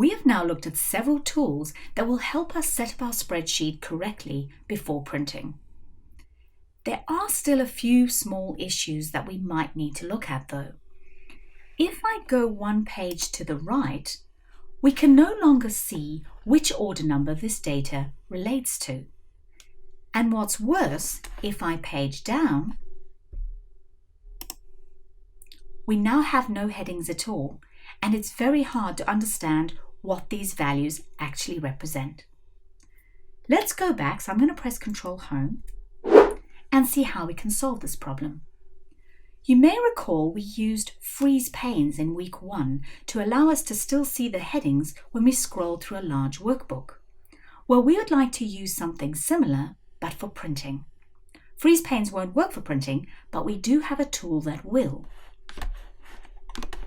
We have now looked at several tools that will help us set up our spreadsheet correctly before printing. There are still a few small issues that we might need to look at though. If I go one page to the right, we can no longer see which order number this data relates to. And what's worse, if I page down, we now have no headings at all, and it's very hard to understand what these values actually represent. Let's go back, so I'm going to press Ctrl Home and see how we can solve this problem. You may recall we used freeze panes in week 1 to allow us to still see the headings when we scroll through a large workbook. Well, we would like to use something similar, but for printing. Freeze panes won't work for printing, but we do have a tool that will.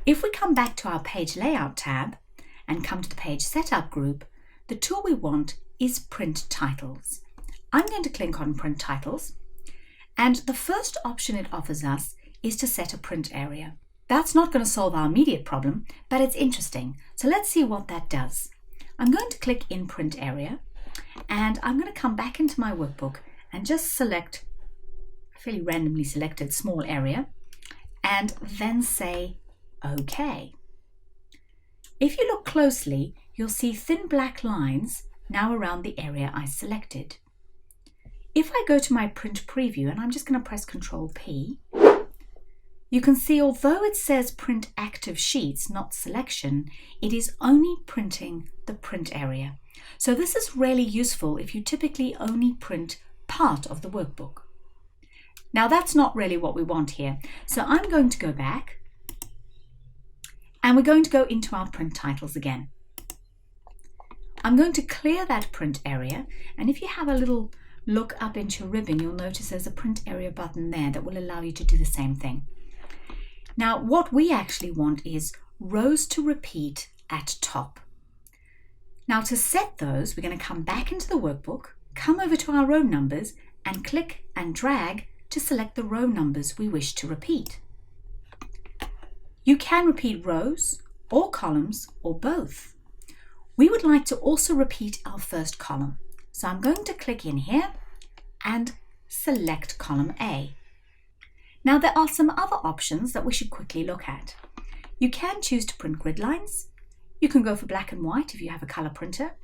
If we come back to our Page Layout tab and come to the Page Setup group, the tool we want is Print Titles. I'm going to click on Print Titles, and the first option it offers us is to set a print area. That's not going to solve our immediate problem, but it's interesting. So let's see what that does. I'm going to click in Print Area, and I'm going to come back into my workbook and just select a fairly randomly selected small area, and then say OK. If you look closely, you'll see thin black lines now around the area I selected. If I go to my print preview, and I'm just going to press Ctrl P, you can see although it says print active sheets, not selection, it is only printing the print area. So this is really useful if you typically only print part of the workbook. Now that's not really what we want here. So I'm going to go back, and we're going to go into our print titles again. I'm going to clear that print area, and if you have a little look up into your ribbon, you'll notice there's a print area button there that will allow you to do the same thing. Now, what we actually want is rows to repeat at top. Now, to set those, we're going to come back into the workbook, come over to our row numbers, and click and drag to select the row numbers we wish to repeat. You can repeat rows or columns or both. We would like to also repeat our first column. So I'm going to click in here and select column A. Now there are some other options that we should quickly look at. You can choose to print grid lines. You can go for black and white if you have a color printer.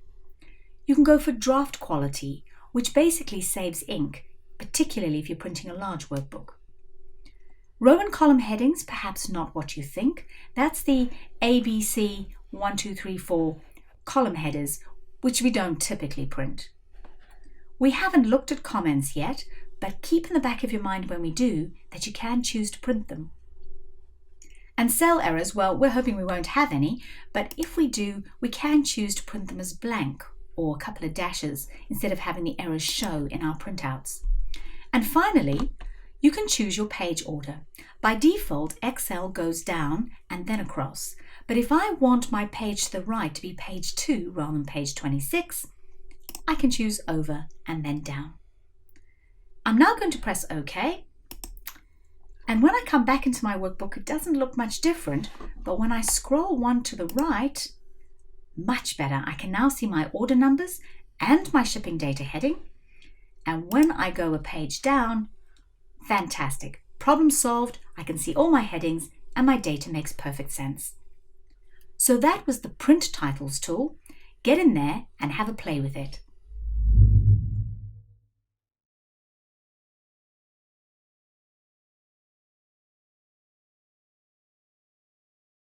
You can go for draft quality, which basically saves ink, particularly if you're printing a large workbook. Row and column headings, perhaps not what you think. That's the ABC 1, 2, 3, 4 column headers, which we don't typically print. We haven't looked at comments yet, but keep in the back of your mind when we do that you can choose to print them. And cell errors, well, we're hoping we won't have any, but if we do, we can choose to print them as blank or a couple of dashes instead of having the errors show in our printouts. And finally, you can choose your page order. By default, Excel goes down and then across. But if I want my page to the right to be page 2 rather than page 26, I can choose over and then down. I'm now going to press OK. And when I come back into my workbook, it doesn't look much different. But when I scroll one to the right, much better. I can now see my order numbers and my shipping data heading. And when I go a page down, fantastic. Problem solved. I can see all my headings and my data makes perfect sense. So that was the Print Titles tool. Get in there and have a play with it.